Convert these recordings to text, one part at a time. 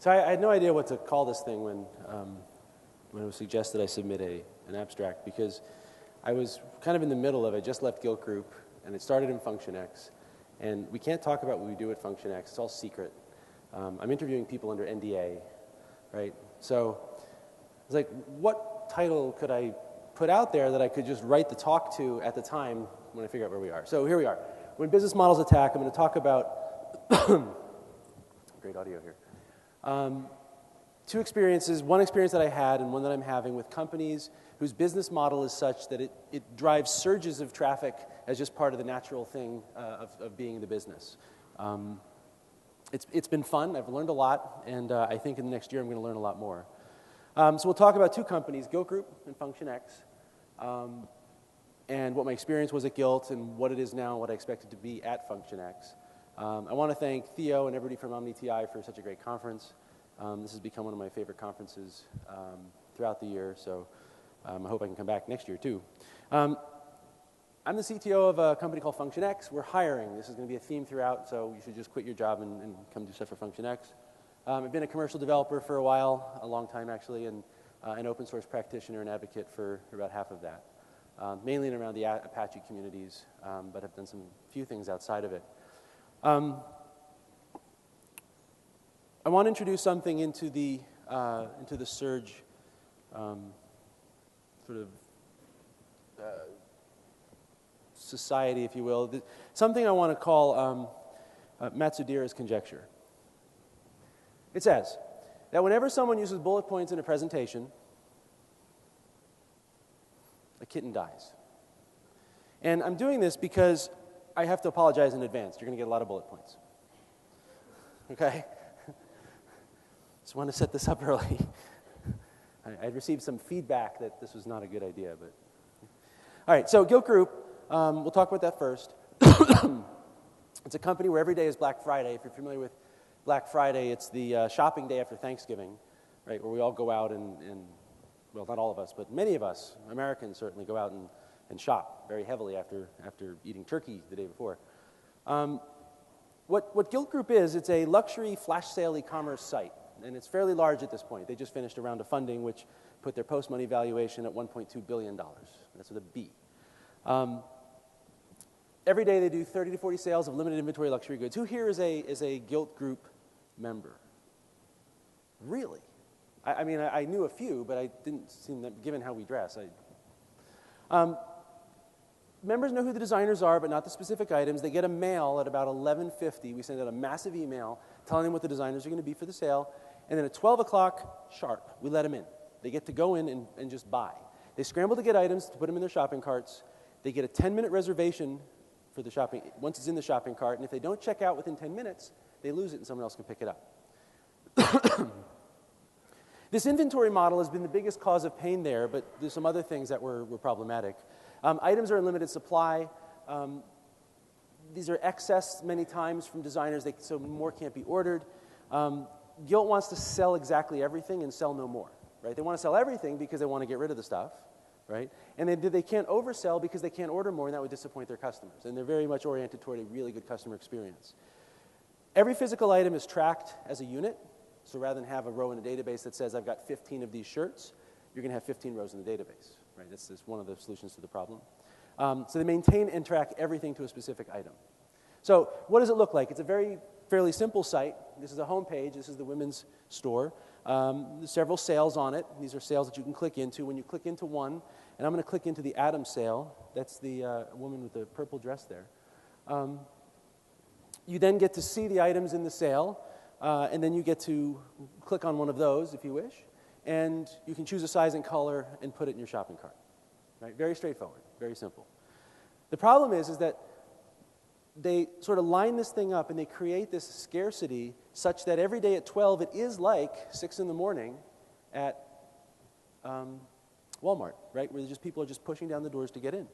So I had no idea what to call this thing when it was suggested I submit an abstract, because I was kind of in the middle of it. I just left Gilt Group, and it started in FunctionX. And we can't talk about what we do at FunctionX. It's all secret. I'm interviewing people under NDA, right? So I was like, what title could I put out there that I could just write the talk to at the time when I figure out where we are? So here we are. When business models attack, I'm going to talk about great audio here. Two experiences, one experience that I had and one that I'm having with companies whose business model is such that it drives surges of traffic as just part of the natural thing of being in the business. It's been fun. I've learned a lot, and I think in the next year I'm going to learn a lot more. So we'll talk about two companies, Gilt Group and FunctionX, and what my experience was at Gilt and what it is now and what I expect it to be at FunctionX. I want to thank Theo and everybody from OmniTI for such a great conference. This has become one of my favorite conferences throughout the year, so I hope I can come back next year too. I'm the CTO of a company called FunctionX. We're hiring. This is going to be a theme throughout, so you should just quit your job and come do stuff for FunctionX. I've been a commercial developer for a while, a long time actually, and an open source practitioner and advocate for about half of that, mainly in and around the Apache communities, but have done some few things outside of it. I want to introduce something into the Surge sort of society, if you will. Something I want to call Matsudira's conjecture. It says that whenever someone uses bullet points in a presentation, a kitten dies. And I'm doing this because I have to apologize in advance. You're going to get a lot of bullet points. Okay? Just want to set this up early. I received some feedback that this was not a good idea, but all right. So Gilt Group, we'll talk about that first. It's a company where every day is Black Friday. If you're familiar with Black Friday, it's the shopping day after Thanksgiving, right? Where we all go out and well, not all of us, but many of us, Americans certainly, go out and shop very heavily after eating turkey the day before. What Gilt Group is, it's a luxury flash sale e-commerce site. And it's fairly large at this point. They just finished a round of funding, which put their post-money valuation at $1.2 billion. That's with a B. Every day they do 30 to 40 sales of limited inventory luxury goods. Who here is a Gilt Group member? Really? I mean, I knew a few, but I didn't seem that, given how we dress. Members know who the designers are, but not the specific items. They get a mail at about 11:50. We send out a massive email telling them what the designers are going to be for the sale. And then at 12 o'clock sharp, we let them in. They get to go in and just buy. They scramble to get items to put them in their shopping carts. They get a 10-minute reservation for the shopping, once it's in the shopping cart. And if they don't check out within 10 minutes, they lose it and someone else can pick it up. This inventory model has been the biggest cause of pain there, but there's some other things that were problematic. Items are in limited supply. These are excess many times from designers, so more can't be ordered. Gilt wants to sell exactly everything and sell no more, right? They want to sell everything because they want to get rid of the stuff, right? And they can't oversell because they can't order more, and that would disappoint their customers. And they're very much oriented toward a really good customer experience. Every physical item is tracked as a unit. So rather than have a row in a database that says, I've got 15 of these shirts, you're going to have 15 rows in the database, right? That's one of the solutions to the problem. So they maintain and track everything to a specific item. So what does it look like? It's a fairly simple site. This is a home page. This is the women's store. There's several sales on it. These are sales that you can click into. When you click into one, and I'm going to click into the Adam sale. That's the woman with the purple dress there. You then get to see the items in the sale. And then you get to click on one of those if you wish, and you can choose a size and color and put it in your shopping cart. Right? Very straightforward, very simple. The problem is that they sort of line this thing up and they create this scarcity such that every day at 12 it is like 6 in the morning at Walmart, right? Where people are just pushing down the doors to get in.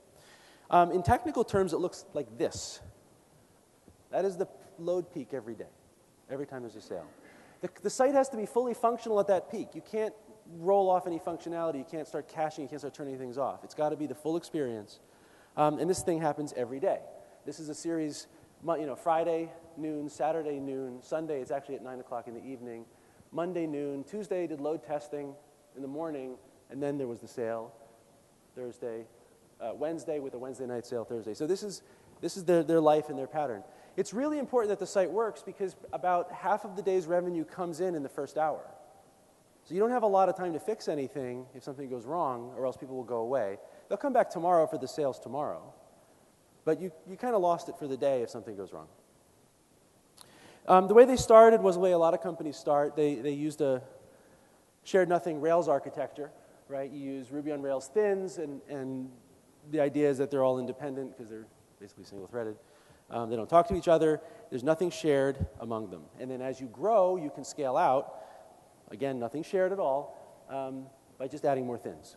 In technical terms, it looks like this. That is the load peak every day. Every time there's a sale. The site has to be fully functional at that peak. You can't roll off any functionality. You can't start caching. You can't start turning things off. It's got to be the full experience. And this thing happens every day. This is a series, Friday noon, Saturday noon, Sunday it's actually at 9 o'clock in the evening. Monday noon. Tuesday did load testing in the morning, and then there was the sale. Thursday, Wednesday with a Wednesday night sale Thursday. So this is their life and their pattern. It's really important that the site works because about half of the day's revenue comes in the first hour. So you don't have a lot of time to fix anything if something goes wrong, or else people will go away. They'll come back tomorrow for the sales tomorrow. But you kind of lost it for the day if something goes wrong. The way they started was the way a lot of companies start. They used a shared nothing Rails architecture, right? You use Ruby on Rails thins, and the idea is that they're all independent because they're basically single-threaded. They don't talk to each other. There's nothing shared among them. And then as you grow, you can scale out. Again, nothing shared at all, by just adding more thins.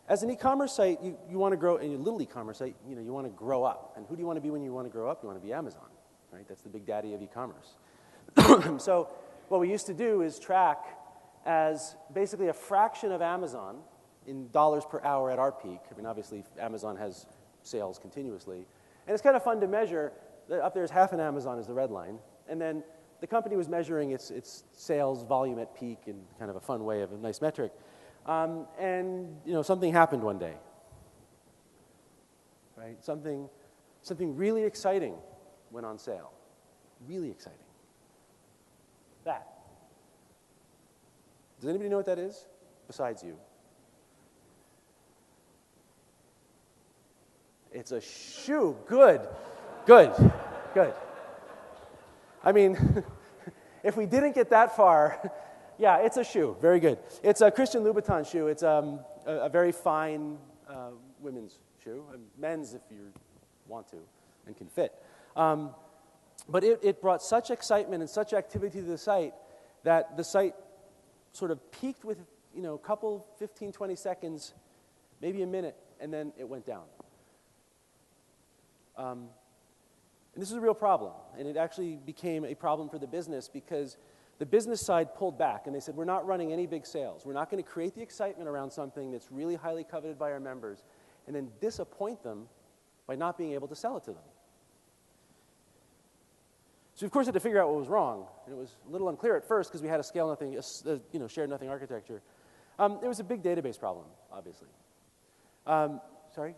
As an e-commerce site, you want to grow, and a little e-commerce site, you want to grow up. And who do you want to be when you want to grow up? You want to be Amazon, right? That's the big daddy of e-commerce. So what we used to do is track as basically a fraction of Amazon in dollars per hour at our peak. I mean, obviously, Amazon has sales continuously. And it's kind of fun to measure. Up there is half an Amazon is the red line. And then the company was measuring its sales volume at peak in kind of a fun way, of a nice metric. And something happened one day, right? Something really exciting went on sale. Really exciting. That. Does anybody know what that is besides you? It's a shoe. Good. Good. Good. I mean, if we didn't get that far, yeah, it's a shoe. Very good. It's a Christian Louboutin shoe. It's a very fine women's shoe. Men's if you want to and can fit. But it brought such excitement and such activity to the site that the site sort of peaked with a couple, 15, 20 seconds, maybe a minute, and then it went down. And this is a real problem. And it actually became a problem for the business because the business side pulled back, and they said, we're not running any big sales. We're not going to create the excitement around something that's really highly coveted by our members and then disappoint them by not being able to sell it to them. So, of course, we had to figure out what was wrong. And it was a little unclear at first because we had a scale nothing, shared nothing architecture. It was a big database problem, obviously. Sorry?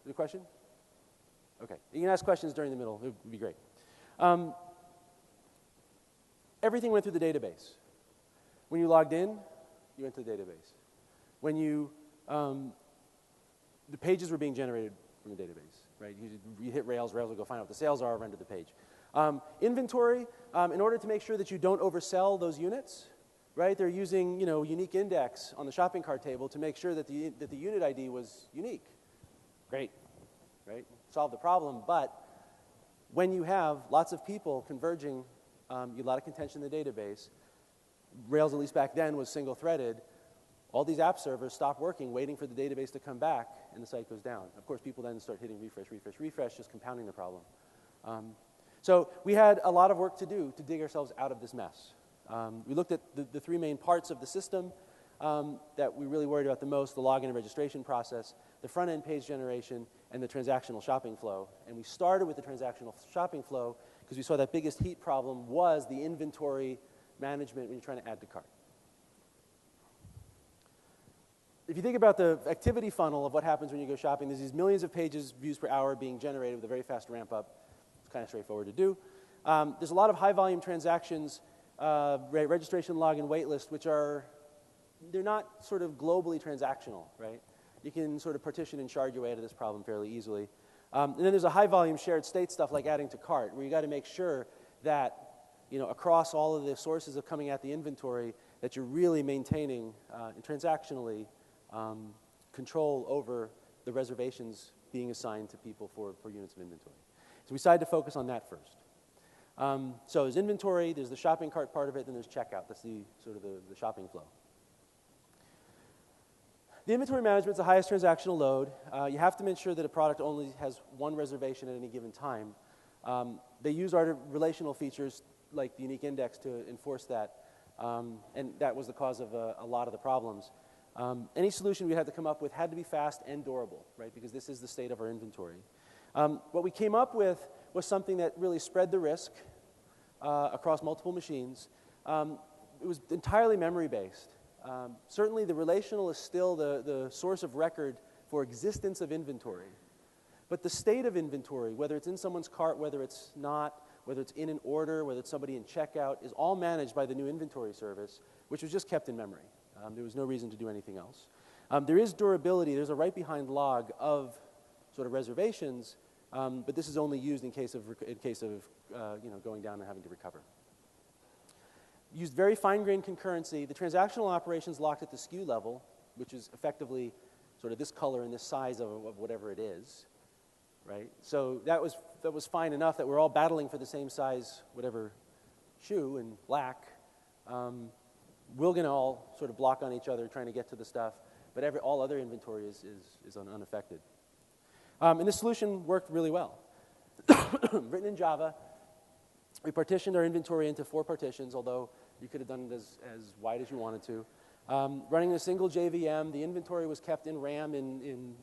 The question? Okay. You can ask questions during the middle. It would be great. Everything went through the database. When you logged in, you went to the database. When the pages were being generated from the database, right? You hit Rails, Rails will go find out what the sales are, render the page. Inventory, in order to make sure that you don't oversell those units, right? They're using, unique index on the shopping cart table to make sure that the unit ID was unique. Great, right? Solve the problem, but when you have lots of people converging, you have a lot of contention in the database. Rails, at least back then, was single-threaded. All these app servers stop working, waiting for the database to come back, and the site goes down. Of course, people then start hitting refresh, refresh, refresh, just compounding the problem. So we had a lot of work to do to dig ourselves out of this mess. We looked at the three main parts of the system that we really worried about the most: the login and registration process, the front-end page generation, and the transactional shopping flow. And we started with the transactional shopping flow because we saw that biggest heat problem was the inventory management when you're trying to add to cart. If you think about the activity funnel of what happens when you go shopping, there's these millions of pages views per hour being generated with a very fast ramp up. It's kind of straightforward to do. There's a lot of high volume transactions, registration, login, waitlist, which they're not sort of globally transactional, right? You can sort of partition and shard your way out of this problem fairly easily. And then there's a high volume shared state stuff like adding to cart, where you got to make sure that across all of the sources of coming at the inventory, that you're really maintaining and transactionally control over the reservations being assigned to people for units of inventory. So we decided to focus on that first. So there's inventory, there's the shopping cart part of it, then there's checkout. That's the sort of the shopping flow. The inventory management is the highest transactional load. You have to make sure that a product only has one reservation at any given time. They use our relational features like the unique index to enforce that, and that was the cause of a lot of the problems. Any solution we had to come up with had to be fast and durable, right? Because this is the state of our inventory. What we came up with was something that really spread the risk across multiple machines. It was entirely memory-based. Certainly the relational is still the source of record for existence of inventory. But the state of inventory, whether it's in someone's cart, whether it's not, whether it's in an order, whether it's somebody in checkout, is all managed by the new inventory service, which was just kept in memory. There was no reason to do anything else. There is durability. There's a right-behind log of sort of reservations, but this is only used in case of going down and having to recover. Used very fine-grained concurrency. The transactional operations locked at the SKU level, which is effectively sort of this color and this size of whatever it is, right? So that was fine enough that we're all battling for the same size, whatever shoe in black. We're going to all sort of block on each other trying to get to the stuff, but all other inventory is unaffected. And this solution worked really well. Written in Java, we partitioned our inventory into 4 partitions, although you could have done it as wide as you wanted to. Running a single JVM, the inventory was kept in RAM in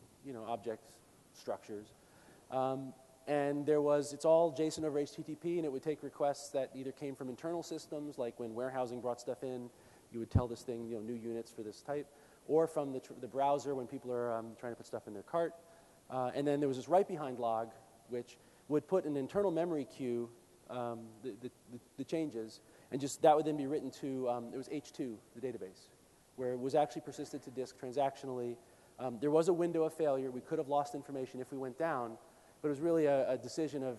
object structures. And it's all JSON over HTTP, and it would take requests that either came from internal systems, like when warehousing brought stuff in, you would tell this thing, new units for this type, or from the browser when people are trying to put stuff in their cart. And then there was this right-behind log, which would put an internal memory queue, the changes, and just that would then be written to, it was H2, the database, where it was actually persisted to disk transactionally. There was a window of failure. We could have lost information if we went down, but it was really a decision of,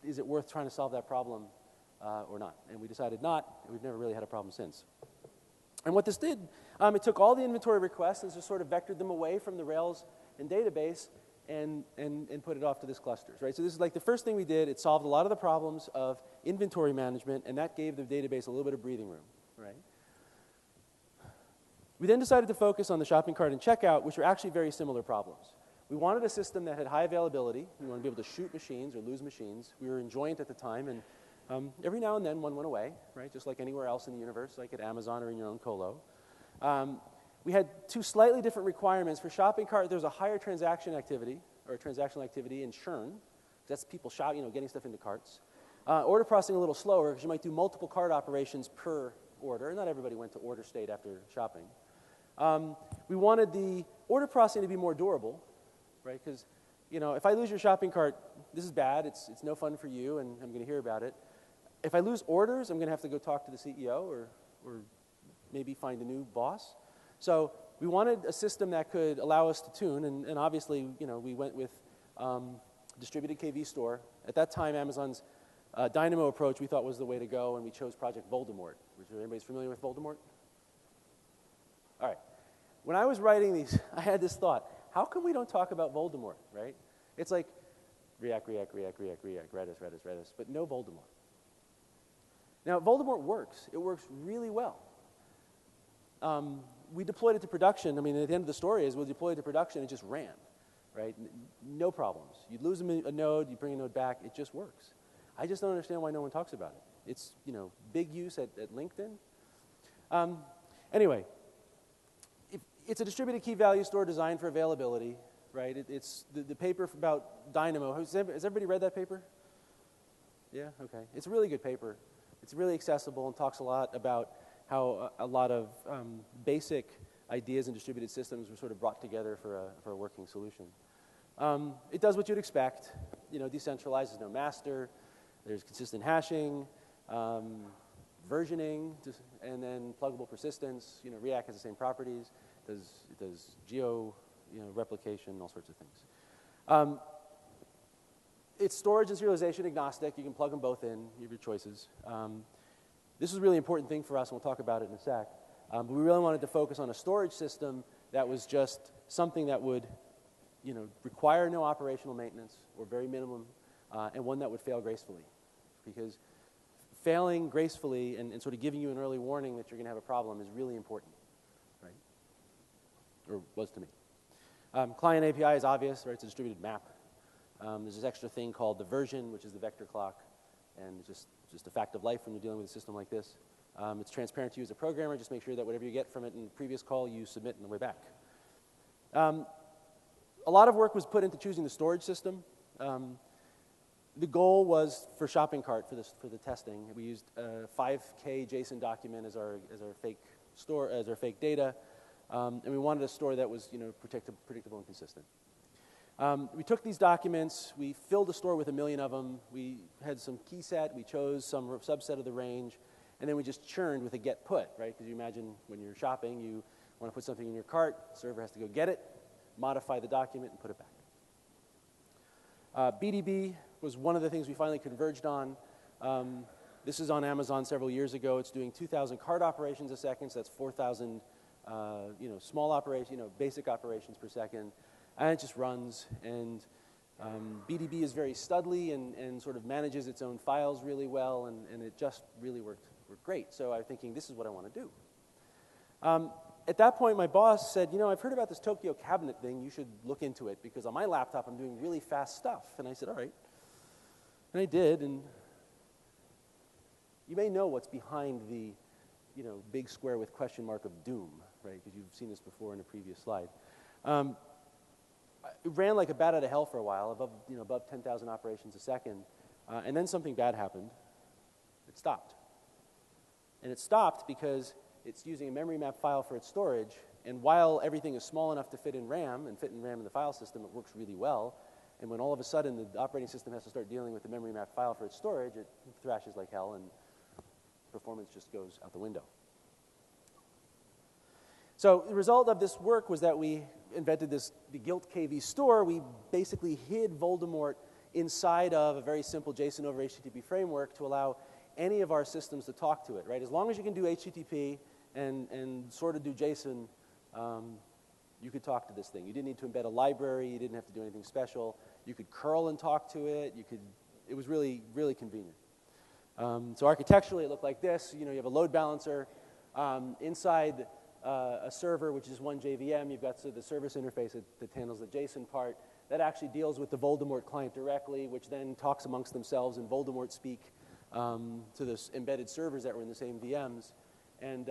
is it worth trying to solve that problem or not? And we decided not, and we've never really had a problem since. And what this did, it took all the inventory requests and just sort of vectored them away from the Rails and database and put it off to this clusters, right? So this is like the first thing we did. It solved a lot of the problems of inventory management, and that gave the database a little bit of breathing room, right? We then decided to focus on the shopping cart and checkout, which were actually very similar problems. We wanted a system that had high availability. We wanted to be able to shoot machines or lose machines. We were enjoyant at the time, and every now and then one went away, right? Just like anywhere else in the universe, like at Amazon or in your own colo. We had 2 slightly different requirements. For shopping cart, there's a higher transaction activity, or transactional activity in churn. That's people getting stuff into carts. Order processing a little slower, because you might do multiple cart operations per order. Not everybody went to order state after shopping. We wanted the order processing to be more durable, right? Because, if I lose your shopping cart, this is bad. It's no fun for you, and I'm going to hear about it. If I lose orders, I'm going to have to go talk to the CEO or maybe find a new boss. So we wanted a system that could allow us to tune, and obviously, we went with distributed KV store. At that time, Amazon's Dynamo approach we thought was the way to go, and we chose Project Voldemort. Anybody's familiar with Voldemort? All right. When I was writing these, I had this thought: how come we don't talk about Voldemort, right? It's like React, Redis, but no Voldemort. Now, Voldemort works. It works really well. We deployed it to production. I mean, at the end of the story is we deployed it to production, it just ran, right? No problems. You'd lose a node, you bring a node back, it just works. I just don't understand why no one talks about it. It's, big use at LinkedIn. Anyway, it's a distributed key value store designed for availability, right? It's the paper about Dynamo. Has everybody read that paper? Yeah, okay. It's a really good paper. It's really accessible and talks a lot about how a lot of basic ideas in distributed systems were sort of brought together for a working solution. It does what you'd expect. Decentralizes no master. There's consistent hashing, versioning, and then pluggable persistence. React has the same properties. It does geo, replication, all sorts of things. It's storage and serialization agnostic. You can plug them both in. You have your choices. This is a really important thing for us, and we'll talk about it in a sec. But we really wanted to focus on a storage system that was just something that would, require no operational maintenance or very minimum, and one that would fail gracefully. Because failing gracefully and sort of giving you an early warning that you're going to have a problem is really important, right? Or was to me. Client API is obvious, right? It's a distributed map. There's this extra thing called the version, which is the vector clock, and it's just a fact of life when you're dealing with a system like this. It's transparent to you as a programmer. Just make sure that whatever you get from it in the previous call, you submit on the way back. A lot of work was put into choosing the storage system. The goal was for shopping cart for the testing. We used a 5K JSON document as our fake data, and we wanted a store that was predictable and consistent. We took these documents, we filled the store with 1 million of them. We had some key set, we chose some subset of the range, and then we just churned with a get put, right? Because you imagine when you're shopping, you want to put something in your cart, the server has to go get it, modify the document, and put it back. BDB was one of the things we finally converged on. This is on Amazon several years ago. It's doing 2,000 cart operations a second, so that's 4,000 small operations, basic operations per second. And it just runs, and BDB is very studly and sort of manages its own files really well, and it just really worked great. So I'm thinking, this is what I want to do. At that point, my boss said, I've heard about this Tokyo cabinet thing. You should look into it, because on my laptop, I'm doing really fast stuff. And I said, all right. And I did, and you may know what's behind the big square with question mark of doom, right? Because you've seen this before in a previous slide. It ran like a bat out of hell for a while, above 10,000 operations a second. And then something bad happened. It stopped. And it stopped because it's using a memory map file for its storage, and while everything is small enough to fit in RAM in the file system, it works really well. And when all of a sudden the operating system has to start dealing with the memory map file for its storage, it thrashes like hell, and performance just goes out the window. So the result of this work was that we invented the Gilt KV store. We basically hid Voldemort inside of a very simple JSON over HTTP framework to allow any of our systems to talk to it, right? As long as you can do HTTP and sort of do JSON, you could talk to this thing. You didn't need to embed a library. You didn't have to do anything special. You could curl and talk to it. It was really, really convenient. So architecturally, it looked like this. You have a load balancer. Inside a server, which is one JVM, you've got the service interface that handles the JSON part. That actually deals with the Voldemort client directly, which then talks amongst themselves in Voldemort speak to the embedded servers that were in the same VMs. And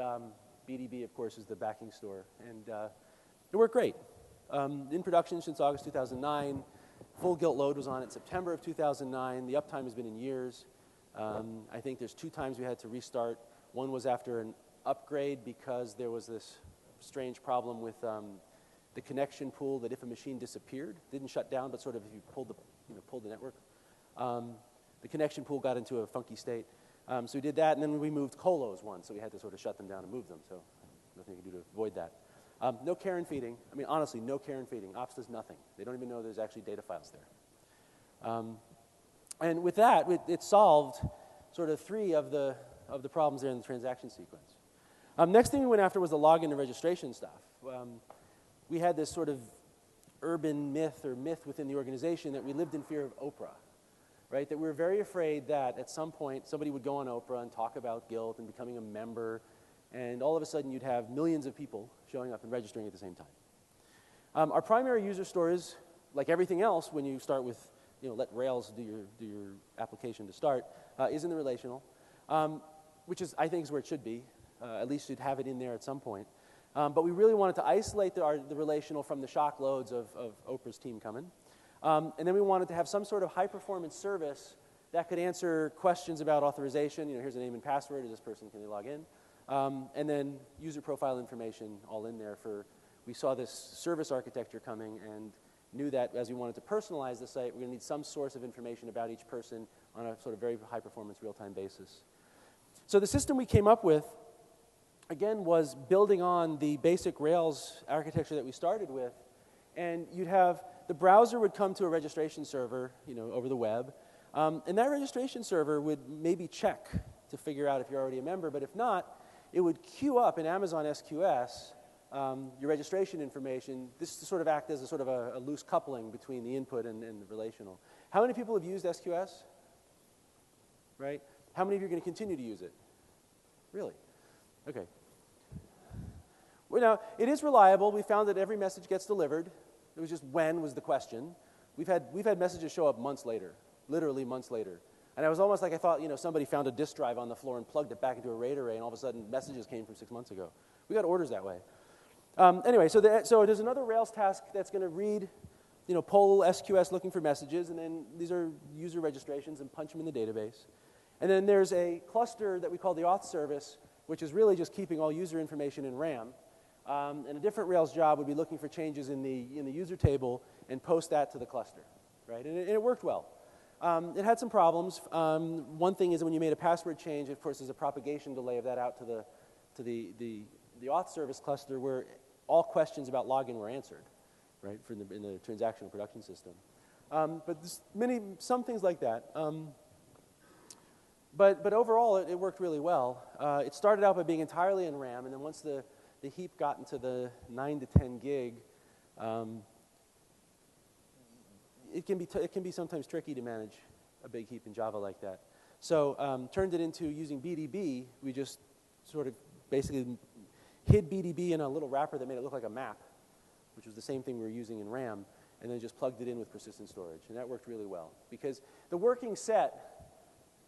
BDB, of course, is the backing store. And it worked great. In production since August 2009. Full Gilt load was on in September of 2009. The uptime has been in years. I think there's 2 times we had to restart. One was after an upgrade because there was this strange problem with the connection pool that if a machine disappeared, didn't shut down, but sort of if you pulled the network, the connection pool got into a funky state. So we did that, and then we moved colos once, so we had to sort of shut them down and move them, so nothing you can do to avoid that. No care and feeding. I mean, honestly, no care and feeding. Ops does nothing. They don't even know there's actually data files there. And with that, it solved sort of 3 of the problems there in the transaction sequence. Next thing we went after was the login and registration stuff. We had this sort of urban myth within the organization that we lived in fear of Oprah, right? That we were very afraid that at some point somebody would go on Oprah and talk about Gilt and becoming a member, and all of a sudden you'd have millions of people showing up and registering at the same time. Our primary user store is, like everything else when you start with, let Rails do your application to start, is in the relational, which I think is where it should be. At least you'd have it in there at some point. But we really wanted to isolate the relational from the shock loads of Oprah's team coming. And then we wanted to have some sort of high-performance service that could answer questions about authorization. Here's a name and password. Is this person, can they log in? And then user profile information all in there we saw this service architecture coming and knew that as we wanted to personalize the site, we're going to need some source of information about each person on a sort of very high-performance, real-time basis. So the system we came up with, again, was building on the basic Rails architecture that we started with. And you'd have the browser would come to a registration server, over the web. And that registration server would maybe check to figure out if you're already a member. But if not, it would queue up in Amazon SQS your registration information. This to sort of act as a sort of a loose coupling between the input and the relational. How many people have used SQS? Right? How many of you are going to continue to use it? Really? Okay. Well, now, it is reliable. We found that every message gets delivered. It was just when was the question. We've had messages show up months later, literally months later. And it was almost like I thought, somebody found a disk drive on the floor and plugged it back into a RAID array, and all of a sudden messages came from 6 months ago. We got orders that way. Anyway, so there's another Rails task that's going to read, poll SQS looking for messages, and then these are user registrations, and punch them in the database. And then there's a cluster that we call the auth service, which is really just keeping all user information in RAM. And a different Rails job would be looking for changes in the user table and post that to the cluster, right? And it worked well. It had some problems. One thing is when you made a password change, of course, there's a propagation delay of that out to the auth service cluster where all questions about login were answered, right, in the transactional production system. But some things like that. But overall, it worked really well. It started out by being entirely in RAM, and then once the heap got into the 9 to 10 gig, it can be sometimes tricky to manage a big heap in Java like that. So turned it into using BDB. We just sort of basically hid BDB in a little wrapper that made it look like a map, which was the same thing we were using in RAM, and then just plugged it in with persistent storage. And that worked really well because the working set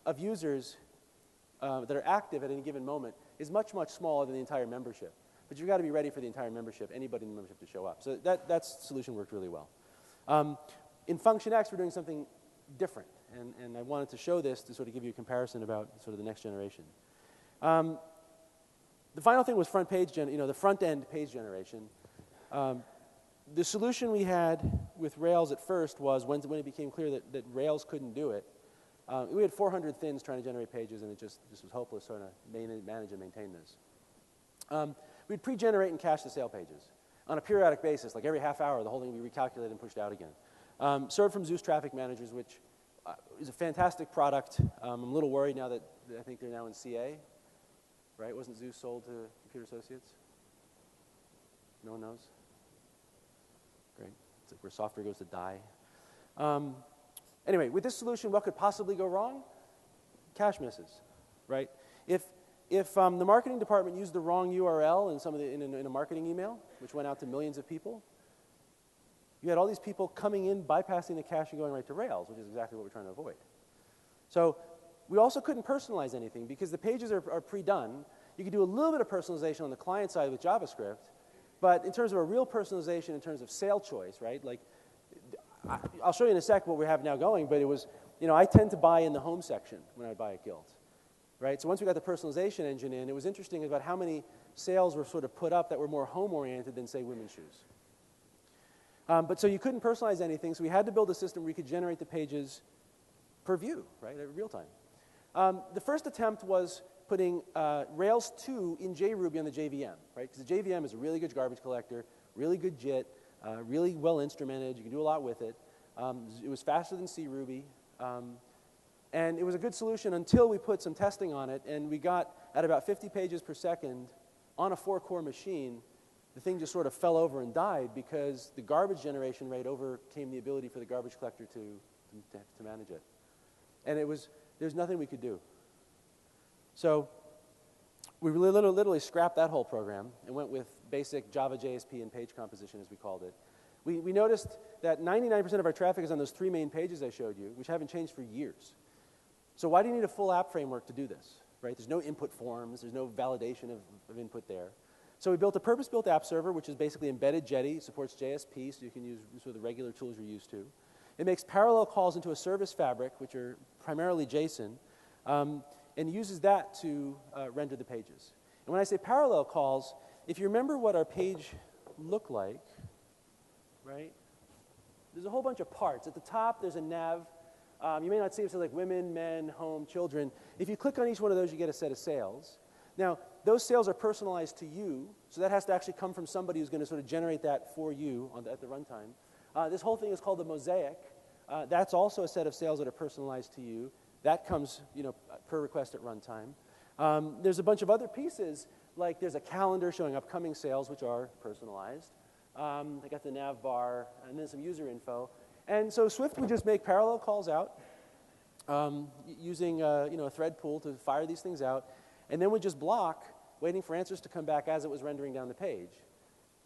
of users that are active at any given moment is much, much smaller than the entire membership. But you've got to be ready for the entire membership, anybody in the membership to show up. So that solution worked really well. In Function X, we're doing something different. And I wanted to show this to sort of give you a comparison about sort of the next generation. The final thing was the front-end page generation. The solution we had with Rails at first was when it became clear that Rails couldn't do it. We had 400 thins trying to generate pages, and it just was hopeless trying to manage and maintain this. We'd pre-generate and cache the sale pages on a periodic basis. Like every half hour, the whole thing would be recalculated and pushed out again. Served from Zeus Traffic Managers, which is a fantastic product. I'm a little worried now that I think they're now in CA. Right? Wasn't Zeus sold to Computer Associates? No one knows? Great. It's like where software goes to die. Anyway, with this solution, what could possibly go wrong? Cache misses, right? If the marketing department used the wrong URL in a marketing email, which went out to millions of people, you had all these people coming in, bypassing the cache and going right to Rails, which is exactly what we're trying to avoid. So we also couldn't personalize anything because the pages are pre-done. You could do a little bit of personalization on the client side with JavaScript, but in terms of a real personalization, in terms of sale choice, right? Like, I'll show you in a sec what we have now going, but it was, I tend to buy in the home section when I buy at Gilt, right? So once we got the personalization engine in, it was interesting about how many sales were sort of put up that were more home-oriented than, say, women's shoes. But so you couldn't personalize anything, so we had to build a system where you could generate the pages per view, right, at real time. The first attempt was putting Rails 2 in JRuby on the JVM, right? Because the JVM is a really good garbage collector, really good JIT, really well instrumented. You can do a lot with it. It was faster than CRuby. And it was a good solution until we put some testing on it, and we got at about 50 pages per second on a 4-core machine. The thing just sort of fell over and died because the garbage generation rate overcame the ability for the garbage collector to manage it. And there's nothing we could do. So we literally scrapped that whole program and went with basic Java JSP and page composition, as we called it. We noticed that 99% of our traffic is on those 3 main pages I showed you, which haven't changed for years. So why do you need a full app framework to do this, right? There's no input forms. There's no validation of input there. So we built a purpose-built app server, which is basically embedded Jetty. It supports JSP, so you can use sort of the regular tools you're used to. It makes parallel calls into a service fabric, which are primarily JSON, and uses that to render the pages. And when I say parallel calls, if you remember what our page looked like, right? There's a whole bunch of parts. At the top, there's a nav. You may not see it, so like women, men, home, children. If you click on each one of those, you get a set of sales. Now, those sales are personalized to you, so that has to actually come from somebody who's going to sort of generate that for you at the runtime. This whole thing is called the mosaic. That's also a set of sales that are personalized to you. That comes, per request at runtime. There's a bunch of other pieces, like there's a calendar showing upcoming sales, which are personalized. I got the nav bar, and then some user info. And so Swift would just make parallel calls out using a thread pool to fire these things out, and then would just block, waiting for answers to come back as it was rendering down the page,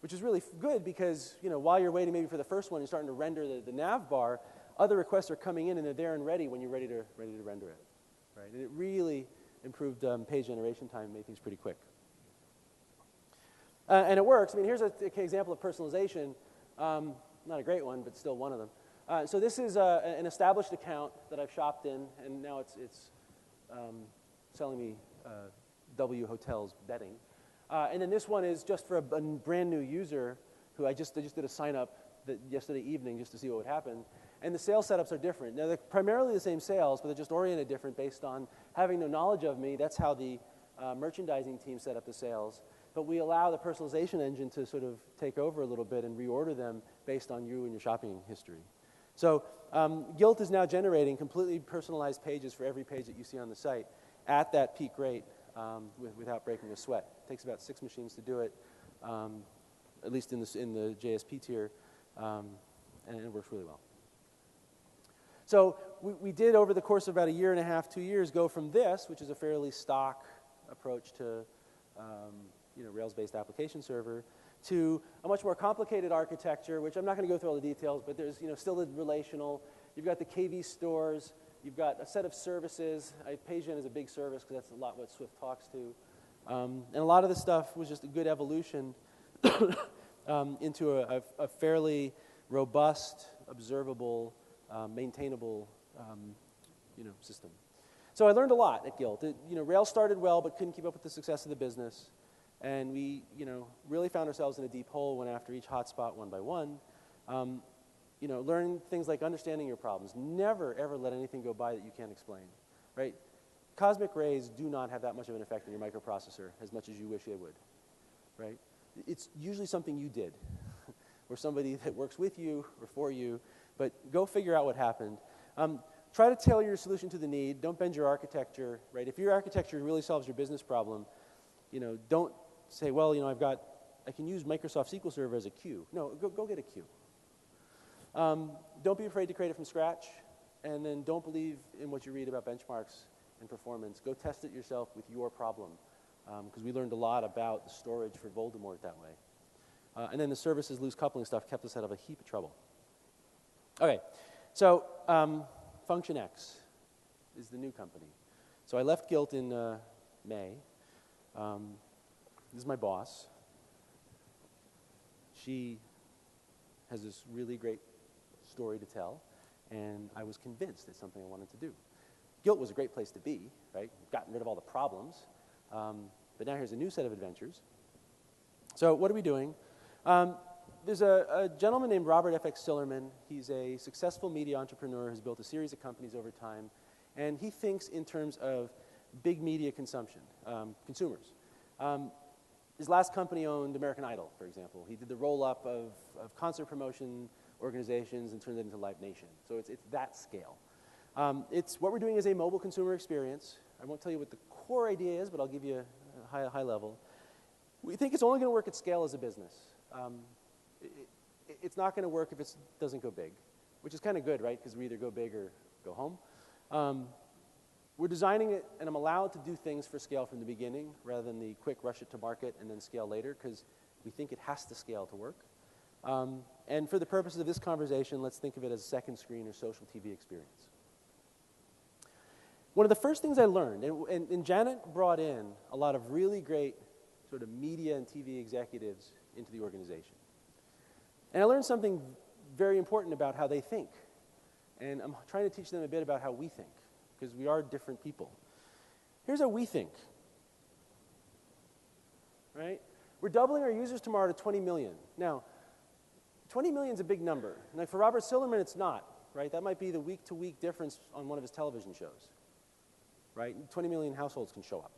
which is really good because while you're waiting maybe for the first one, you're starting to render the nav bar. other requests are coming in and they're there and ready when you're ready to render it, right? And it really improved page generation time, made things pretty quick. And it works. I mean, here's an example of personalization. Not a great one, but still one of them. So this is an established account that I've shopped in, and now it's selling me W Hotels betting. And then this one is just for a brand new user who I just did a sign up yesterday evening just to see what would happen. And the sales setups are different. Now, they're primarily the same sales, but they're just oriented different based on having no knowledge of me. That's how the merchandising team set up the sales. But we allow the personalization engine to sort of take over a little bit and reorder them based on you and your shopping history. So Gilt is now generating completely personalized pages for every page that you see on the site at that peak rate without breaking a sweat. It takes about 6 machines to do it, at least in the JSP tier, and it works really well. So we did, over the course of about a year and a half, 2 years, go from this, which is a fairly stock approach to Rails-based application server, to a much more complicated architecture, which I'm not going to go through all the details, but there's still the relational. You've got the KV stores. You've got a set of services. PageGen is a big service because that's a lot what Swift talks to. And a lot of this stuff was just a good evolution into a fairly robust, observable, maintainable system. So I learned a lot at Gilt. Rails started well, but couldn't keep up with the success of the business. And we really found ourselves in a deep hole, went after each hotspot one by one. Learn things like understanding your problems. Never, ever let anything go by that you can't explain, right? Cosmic rays do not have that much of an effect on your microprocessor as much as you wish they would, right? It's usually something you did or somebody that works with you or for you, but go figure out what happened. Try to tailor your solution to the need. Don't bend your architecture, right? If your architecture really solves your business problem, don't say, well, I can use Microsoft SQL Server as a queue. No, go get a queue. Don't be afraid to create it from scratch, and then don't believe in what you read about benchmarks and performance. Go test it yourself with your problem, because we learned a lot about the storage for Voldemort that way. And then the services loose coupling stuff kept us out of a heap of trouble. Okay, so FunctionX is the new company. So I left Gilt in May. This is my boss. She has this really great story to tell, and I was convinced it's something I wanted to do. Gilt was a great place to be, right? Gotten rid of all the problems, but now here's a new set of adventures. So what are we doing? There's a gentleman named Robert FX Sillerman. He's a successful media entrepreneur who's built a series of companies over time, and he thinks in terms of big media consumption, consumers. His last company owned American Idol, for example. He did the roll-up of concert promotion organizations and turned it into Live Nation. So it's that scale. What we're doing is a mobile consumer experience. I won't tell you what the core idea is, but I'll give you a high level. We think it's only going to work at scale as a business. It's not going to work if it doesn't go big, which is kind of good, right? Because we either go big or go home. We're designing it, and I'm allowed to do things for scale from the beginning rather than the quick rush it to market and then scale later, because we think it has to scale to work. And for the purposes of this conversation, let's think of it as a second screen or social TV experience. One of the first things I learned, and Janet brought in a lot of really great sort of media and TV executives into the organization. And I learned something very important about how they think. And I'm trying to teach them a bit about how we think, because we are different people. Here's how we think, right? We're doubling our users tomorrow to 20 million. Now, 20 million is a big number. Now, for Robert Sillerman, it's not, right? That might be the week-to-week difference on one of his television shows, right? 20 million households can show up.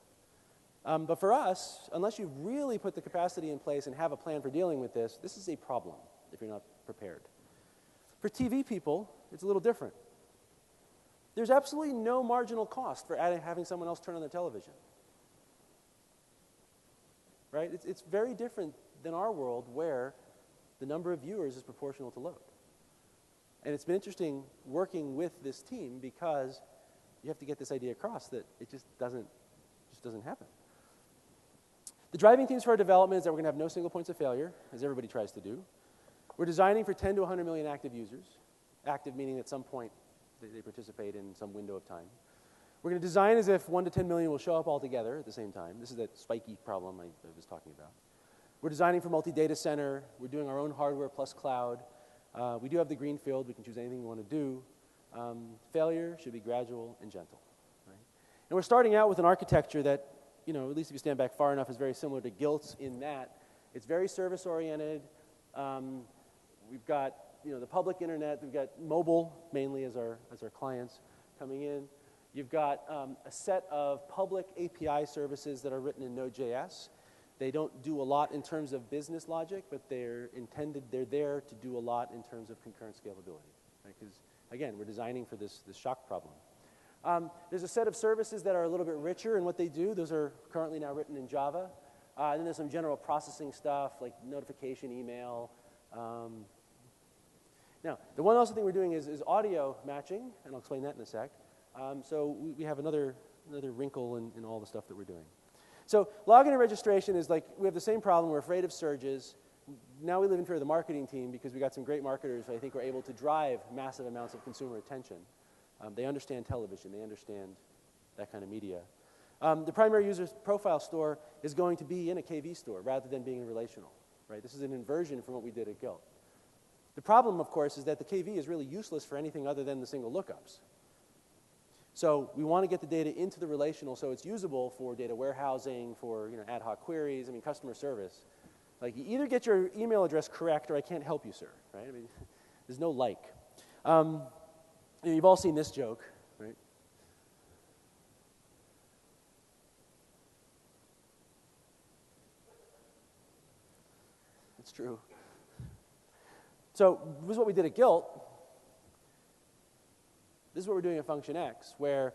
But for us, unless you've really put the capacity in place and have a plan for dealing with this is a problem if you're not prepared. For TV people, it's a little different. There's absolutely no marginal cost for having someone else turn on their television. Right? It's very different than our world where the number of viewers is proportional to load. And it's been interesting working with this team because you have to get this idea across that it just doesn't happen. The driving themes for our development is that we're going to have no single points of failure, as everybody tries to do. We're designing for 10 to 100 million active users. active meaning at some point they participate in some window of time. We're going to design as if 1 to 10 million will show up all together at the same time. This is that spiky problem I was talking about. We're designing for multi-data center. We're doing our own hardware plus cloud. We do have the green field. We can choose anything we want to do. Failure should be gradual and gentle. Right? And we're starting out with an architecture that, at least if you stand back far enough, is very similar to Gilt's in that it's very service-oriented. We've got the public internet. We've got mobile mainly as our clients coming in. You've got a set of public API services that are written in Node.js. They don't do a lot in terms of business logic, but they're there to do a lot in terms of concurrent scalability. Because, again, we're designing for this shock problem. There's a set of services that are a little bit richer in what they do. Those are currently now written in Java. Then there's some general processing stuff like notification, email. Now, the one other thing we're doing is audio matching, and I'll explain that in a sec. So we have another wrinkle in all the stuff that we're doing. So login and registration is like, we have the same problem. We're afraid of surges. Now we live in fear of the marketing team because we got some great marketers who I think are able to drive massive amounts of consumer attention. They understand television. They understand that kind of media. The primary user profile store is going to be in a KV store rather than being relational. Right? This is an inversion from what we did at Gilt. The problem, of course, is that the KV is really useless for anything other than the single lookups. So we want to get the data into the relational so it's usable for data warehousing, for ad hoc queries, customer service. Like, you either get your email address correct or I can't help you, sir. Right? There's no like. You've all seen this joke, right? It's true. So this is what we did at Gilt. This is what we're doing at Function X, where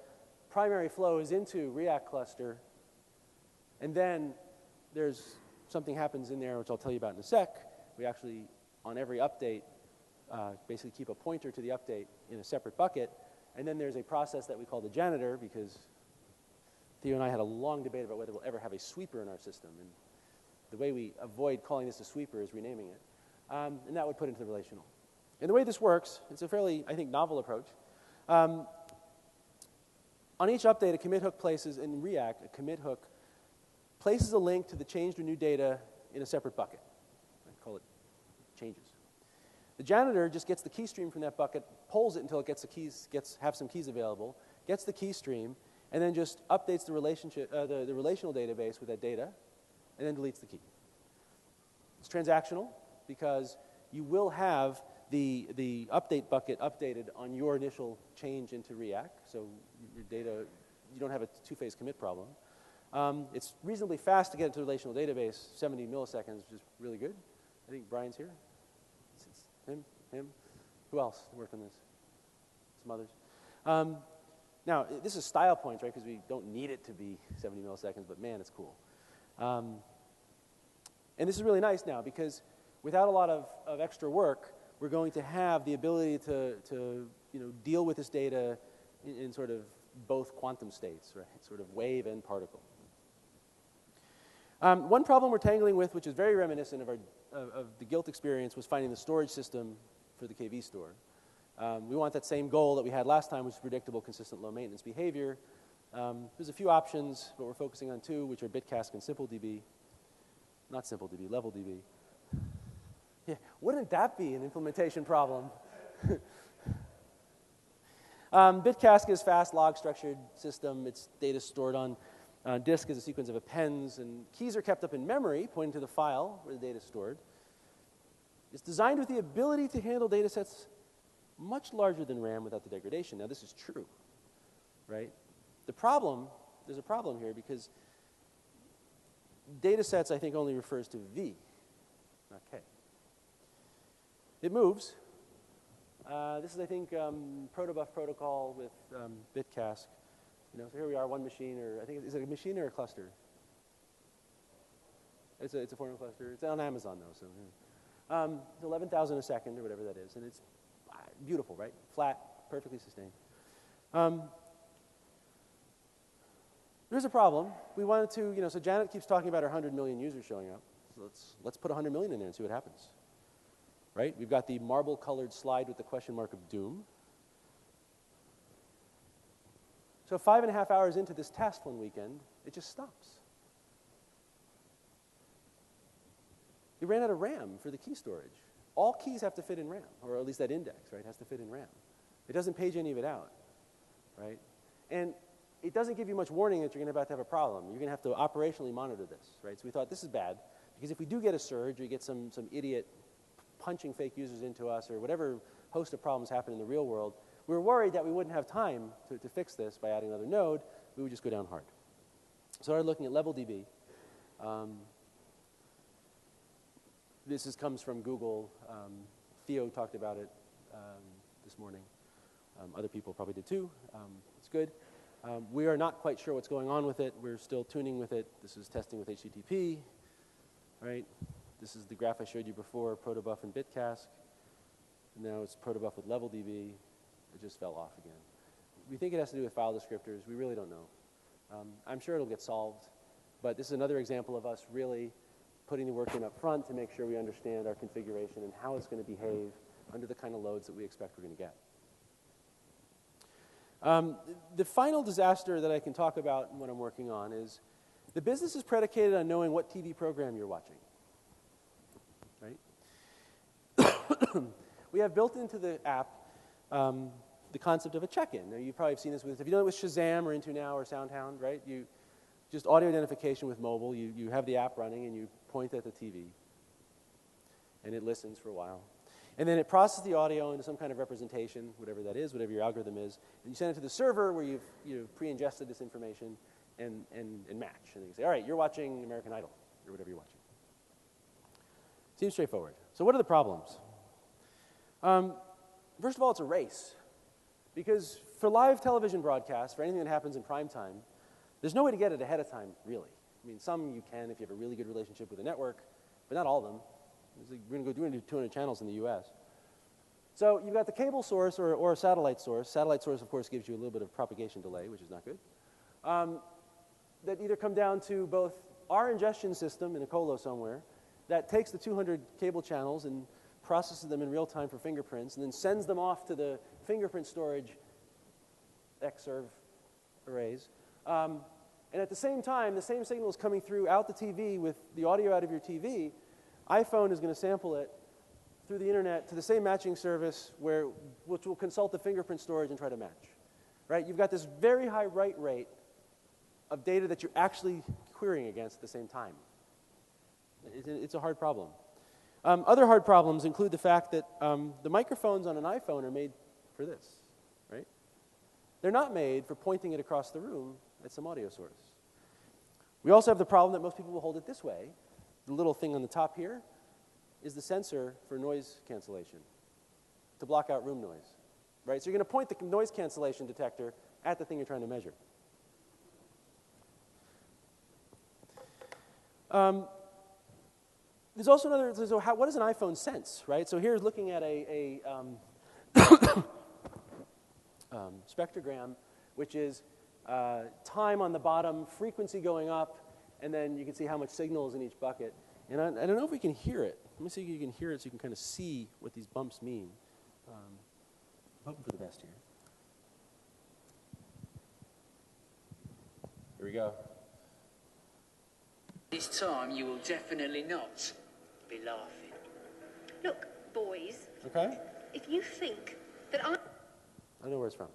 primary flow is into React cluster, and then there's something happens in there, which I'll tell you about in a sec. We actually, on every update, basically keep a pointer to the update in a separate bucket, and then there's a process that we call the janitor, because Theo and I had a long debate about whether we'll ever have a sweeper in our system, and the way we avoid calling this a sweeper is renaming it, and that would put into the relational. And the way this works, it's a fairly, I think, novel approach. On each update, a commit hook places, in React, a commit hook places a link to the changed or new data in a separate bucket. I call it changes. The janitor just gets the key stream from that bucket, pulls it until it gets the keys, have some keys available, gets the key stream, and then just updates the relationship, the relational database with that data, and then deletes the key. It's transactional because you will have the update bucket updated on your initial change into React, so your data, you don't have a two-phase commit problem. It's reasonably fast to get into the relational database, 70 milliseconds, which is really good. I think Brian's here. It's him. Who else worked on this? Some others. Now, this is style points, right, because we don't need it to be 70 milliseconds, but man, it's cool. And this is really nice now because without a lot of extra work, we're going to have the ability to deal with this data in sort of both quantum states, right? Sort of wave and particle. One problem we're tangling with, which is very reminiscent of the Gilt experience, was finding the storage system for the KV store. We want that same goal that we had last time, which is predictable, consistent, low maintenance behavior. There's a few options, but we're focusing on two, which are Bitcask and SimpleDB. Not SimpleDB, LevelDB. Yeah, wouldn't that be an implementation problem? Bitcask is fast log-structured system. Its data stored on disk as a sequence of appends, and keys are kept up in memory, pointing to the file where the data is stored. It's designed with the ability to handle data sets much larger than RAM without the degradation. Now, this is true, right? There's a problem here because data sets, I think, only refers to V, not K. It moves. This is, I think, protobuf protocol with Bitcask. So here we are, one machine, or I think, is it a machine or a cluster? It's a formula cluster. It's on Amazon, though. So it's 11,000 a second, or whatever that is. And it's beautiful, right? Flat, perfectly sustained. There's a problem. We wanted to, so Janet keeps talking about her 100 million users showing up. So let's put 100 million in there and see what happens. right? We've got the marble-colored slide with the question mark of doom. So 5.5 hours into this test one weekend, it just stops. You ran out of RAM for the key storage. All keys have to fit in RAM, or at least that index, right, has to fit in RAM. It doesn't page any of it out, right? And it doesn't give you much warning that you're going to about to have a problem. You're going to have to operationally monitor this, right? So we thought this is bad, because if we do get a surge, or you get some idiot punching fake users into us, or whatever host of problems happen in the real world, we were worried that we wouldn't have time to fix this by adding another node. We would just go down hard. So I started looking at LevelDB. This comes from Google. Theo talked about it this morning. Other people probably did too. It's good. We are not quite sure what's going on with it. We're still tuning with it. This is testing with HTTP, right? This is the graph I showed you before, protobuf and bitcask. Now it's protobuf with LevelDB. It just fell off again. We think it has to do with file descriptors. We really don't know. I'm sure it'll get solved, but this is another example of us really putting the work in up front to make sure we understand our configuration and how it's going to behave under the kind of loads that we expect we're going to get. The final disaster that I can talk about and what I'm working on is the business is predicated on knowing what TV program you're watching, right? We have built into the app the concept of a check-in. Now, you probably have seen this with, if you know it with Shazam or Into Now or SoundHound, right? You just audio identification with mobile. You have the app running and you point at the TV and it listens for a while. And then it processes the audio into some kind of representation, whatever that is, whatever your algorithm is, and you send it to the server where you've pre-ingested this information and match. And then you say, all right, you're watching American Idol or whatever you're watching. Seems straightforward. So what are the problems? First of all, it's a race. Because for live television broadcasts, for anything that happens in prime time, there's no way to get it ahead of time, really. I mean, some you can if you have a really good relationship with a network, but not all of them. We're going to do 200 channels in the US. So you've got the cable source or a satellite source. Satellite source, of course, gives you a little bit of propagation delay, which is not good. That either come down to both our ingestion system in a colo somewhere that takes the 200 cable channels and processes them in real time for fingerprints, and then sends them off to the fingerprint storage XServe arrays. And at the same time, the same signal is coming through out the TV with the audio out of your TV. iPhone is going to sample it through the internet to the same matching service which will consult the fingerprint storage and try to match. Right? You've got this very high write rate of data that you're actually querying against at the same time. It's a hard problem. Other hard problems include the fact that the microphones on an iPhone are made for this, right? They're not made for pointing it across the room at some audio source. We also have the problem that most people will hold it this way. The little thing on the top here is the sensor for noise cancellation to block out room noise, right? So you're going to point the noise cancellation detector at the thing you're trying to measure. There's also another, so what does an iPhone sense, right? So here's looking at a spectrogram, which is time on the bottom, frequency going up, and then you can see how much signal is in each bucket. And I don't know if we can hear it. Let me see if you can hear it so you can kind of see what these bumps mean. I'm hoping for the best here. Here we go. This time you will definitely not be laughing. Look, boys. Okay. If you think that I know where it's from.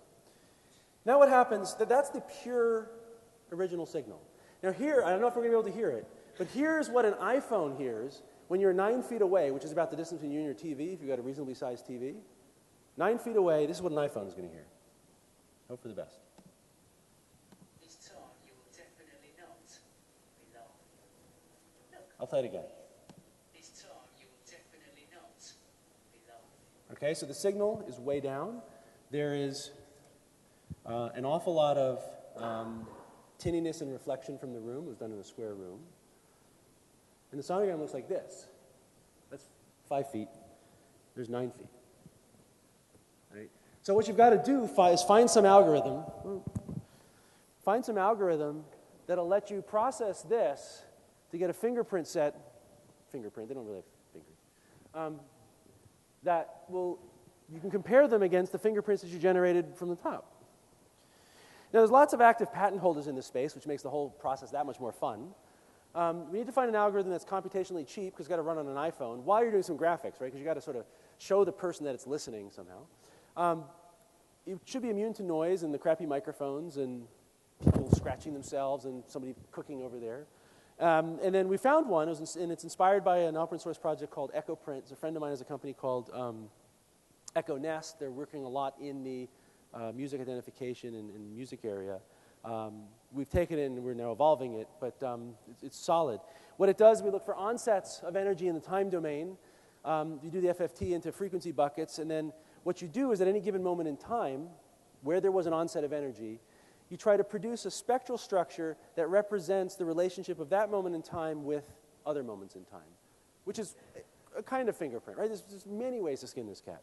Now what happens, that's the pure original signal. Now here, I don't know if we're going to be able to hear it, but here's what an iPhone hears when you're 9 feet away, which is about the distance between you and your TV, if you've got a reasonably sized TV. 9 feet away, this is what an iPhone is going to hear. Hope for the best. This time you will definitely not be laughing. Look, I'll play it again. this time you will definitely not be laughing. Okay, so the signal is way down. There is an awful lot of tinniness and reflection from the room. It was done in a square room. And the sonogram looks like this. That's 5 feet. There's 9 feet. Right? So what you've got to do is find some algorithm. That'll let you process this to get a fingerprint set. Fingerprint, they don't really have fingers. that you can compare them against the fingerprints that you generated from the top. Now, there's lots of active patent holders in this space, which makes the whole process that much more fun. We need to find an algorithm that's computationally cheap, because it's got to run on an iPhone, while you're doing some graphics, right? Because you've got to sort of show the person that it's listening somehow. It should be immune to noise and the crappy microphones and people scratching themselves and somebody cooking over there. And then we found one, and it's inspired by an open source project called EchoPrint. A friend of mine has a company called Echo Nest. They're working a lot in the music identification and music area. We've taken it and we're now evolving it, but it's solid. What it does, we look for onsets of energy in the time domain. You do the FFT into frequency buckets, and then what you do is at any given moment in time, where there was an onset of energy, you try to produce a spectral structure that represents the relationship of that moment in time with other moments in time, which is a kind of fingerprint, right? There's many ways to skin this cat.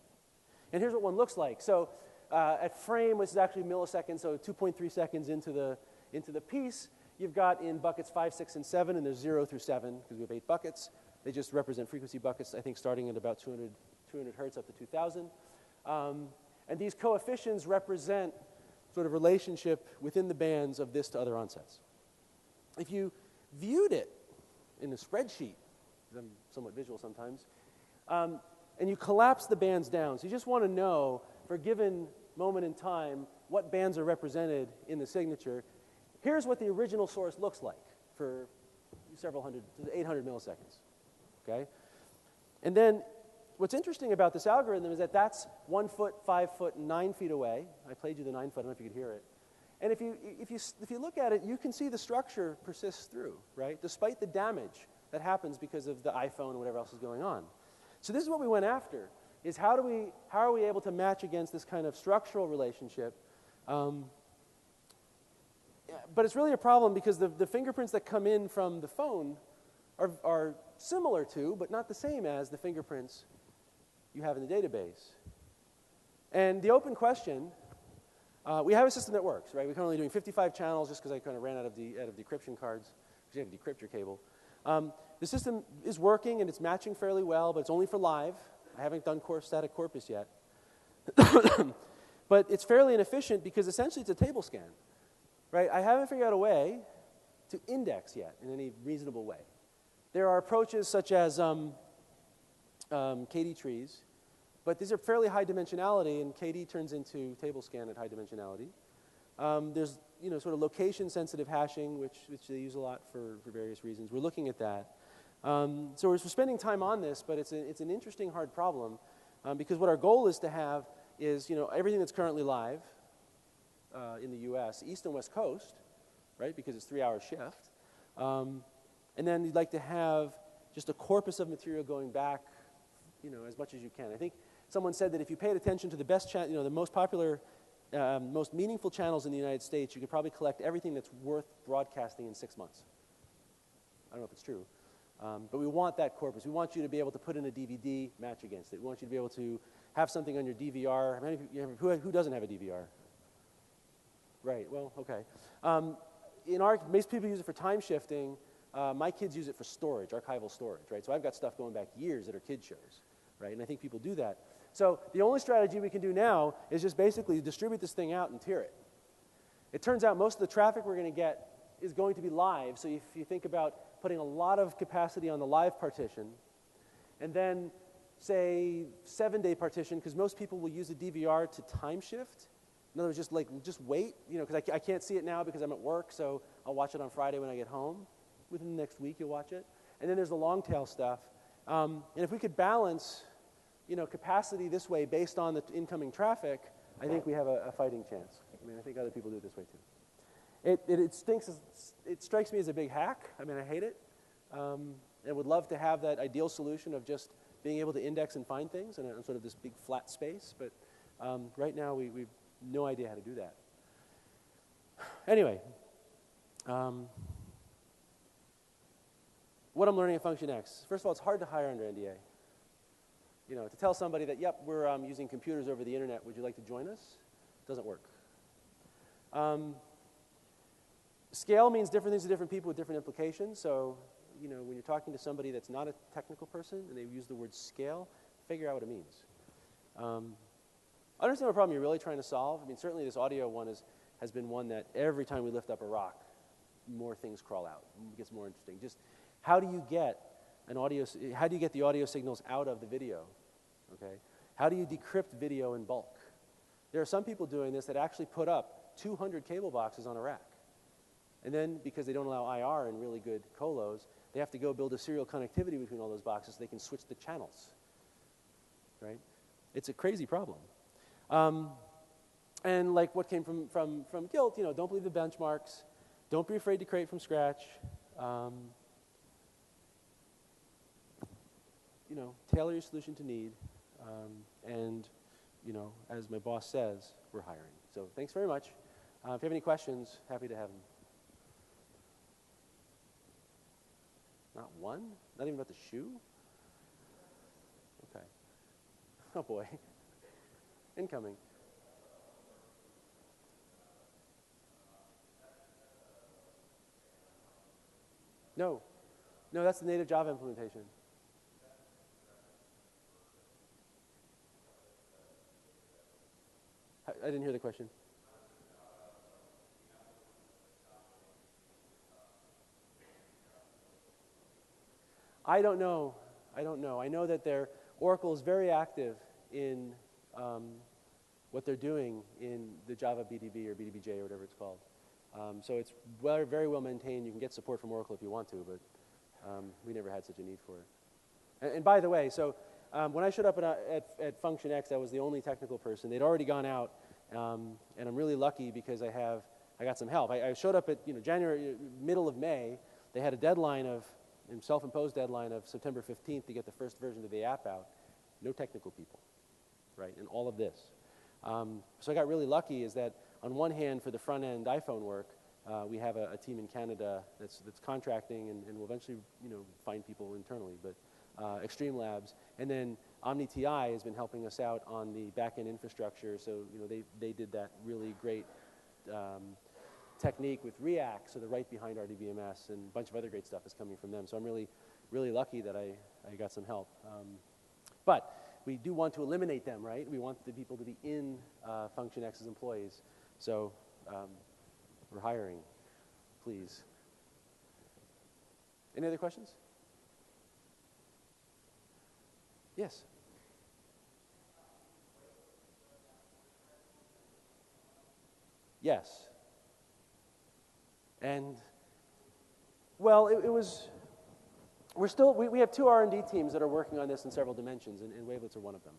And here's what one looks like. So at frame, which is actually milliseconds, so 2.3 seconds into the piece, you've got in buckets 5, 6, and 7, and there's 0 through 7, because we have 8 buckets. They just represent frequency buckets, I think, starting at about 200 hertz up to 2,000. And these coefficients represent sort of relationship within the bands of this to other onsets. If you viewed it in a spreadsheet, because I'm somewhat visual sometimes, and you collapse the bands down, so you just want to know, for a given moment in time, what bands are represented in the signature. Here's what the original source looks like for several hundred, 800 milliseconds, okay? And then what's interesting about this algorithm is that that's 1 foot, 5 foot, and 9 feet away. I played you the 9 foot, I don't know if you could hear it. And if you look at it, you can see the structure persists through, right? Despite the damage that happens because of the iPhone and whatever else is going on. So this is what we went after, is how are we able to match against this kind of structural relationship? But it's really a problem because the fingerprints that come in from the phone are similar to, but not the same as, the fingerprints you have in the database. And the open question, we have a system that works, right? We're currently doing 55 channels just because I kind of ran out of decryption cards, because you have to decrypt your cable. The system is working and it's matching fairly well, but it's only for live. I haven't done static corpus yet. But it's fairly inefficient because essentially it's a table scan, right? I haven't figured out a way to index yet in any reasonable way. There are approaches such as KD trees, but these are fairly high dimensionality, and KD turns into table scan at high dimensionality. There's sort of location-sensitive hashing, which they use a lot for various reasons. We're looking at that. So we're spending time on this, but it's an interesting, hard problem, because what our goal is to have is everything that's currently live in the U.S., East and West Coast, right, because it's 3-hour shift. And then you'd like to have just a corpus of material going back, as much as you can. I think someone said that if you paid attention to the best the most popular, most meaningful channels in the United States, you could probably collect everything that's worth broadcasting in 6 months. I don't know if it's true. But we want that corpus. We want you to be able to put in a DVD, match against it. We want you to be able to have something on your DVR. Who doesn't have a DVR? Right, well, okay. Most people use it for time shifting. My kids use it for storage, archival storage, right? So I've got stuff going back years that are kid shows, right? And I think people do that. So the only strategy we can do now is just basically distribute this thing out and tier it. It turns out most of the traffic we're going to get is going to be live. So if you think about putting a lot of capacity on the live partition, and then say 7-day partition, because most people will use a DVR to time shift. In other words, just wait, because I can't see it now because I'm at work, so I'll watch it on Friday when I get home. Within the next week, you'll watch it. And then there's the long tail stuff. And if we could balance, capacity this way based on the incoming traffic, I think we have a fighting chance. I think other people do it this way too. It strikes me as a big hack. I hate it. I would love to have that ideal solution of just being able to index and find things in sort of this big flat space. But right now, we've no idea how to do that. Anyway. What I'm learning at Function X. First of all, it's hard to hire under NDA. To tell somebody that, yep, we're using computers over the internet, would you like to join us? Doesn't work. Scale means different things to different people with different implications. So, when you're talking to somebody that's not a technical person and they use the word scale, figure out what it means. I understand what problem you're really trying to solve. I mean, certainly this audio one has been one that every time we lift up a rock, more things crawl out. It gets more interesting. Just how do you get how do you get the audio signals out of the video? Okay? How do you decrypt video in bulk? There are some people doing this that actually put up 200 cable boxes on a rack. And then, because they don't allow IR in really good colos, they have to go build a serial connectivity between all those boxes so they can switch the channels. Right? It's a crazy problem. And like what came from Gilt, you know, don't believe the benchmarks. Don't be afraid to create from scratch. You know, tailor your solution to need. And, you know, as my boss says, we're hiring. So thanks very much. If you have any questions, happy to have them. Not one? Not even about the shoe? Okay. Oh, boy. Incoming. No. No, that's the native Java implementation. I didn't hear the question. I don't know. I don't know. I know that Oracle is very active in what they're doing in the Java BDB or BDBJ or whatever it's called. So it's very well maintained. You can get support from Oracle if you want to, but we never had such a need for it. And by the way, so when I showed up at Function X, I was the only technical person. They'd already gone out, and I'm really lucky because I got some help. I showed up at middle of May. They had a deadline self-imposed deadline of September 15th to get the first version of the app out. No technical people, right? And all of this. So I got really lucky is that on one hand, for the front-end iPhone work, we have a team in Canada that's contracting and will eventually find people internally, but Extreme Labs. And then OmniTI has been helping us out on the back-end infrastructure, so they did that really great technique with React, so they're right behind RDBMS, and a bunch of other great stuff is coming from them. So I'm really, really lucky that I got some help. But we do want to eliminate them, right? We want the people to be in Function X's employees. So we're hiring, please. Any other questions? Yes. Yes. And, well, we have two R&D teams that are working on this in several dimensions, and wavelets are one of them.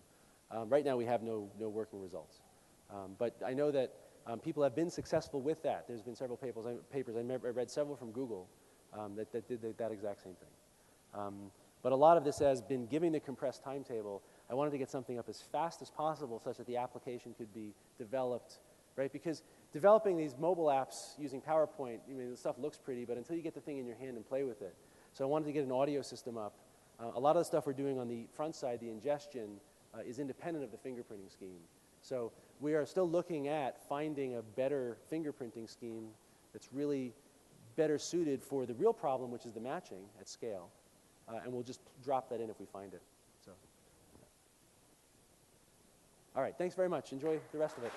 Right now we have no working results. But I know that people have been successful with that. There's been several papers. I read several from Google that did that exact same thing. But a lot of this has been giving the compressed timetable. I wanted to get something up as fast as possible such that the application could be developed, right? Because developing these mobile apps using PowerPoint, the stuff looks pretty, but until you get the thing in your hand and play with it. So I wanted to get an audio system up. A lot of the stuff we're doing on the front side, the ingestion, is independent of the fingerprinting scheme. So we are still looking at finding a better fingerprinting scheme that's really better suited for the real problem, which is the matching at scale. And we'll just drop that in if we find it. So, all right, thanks very much. Enjoy the rest of it.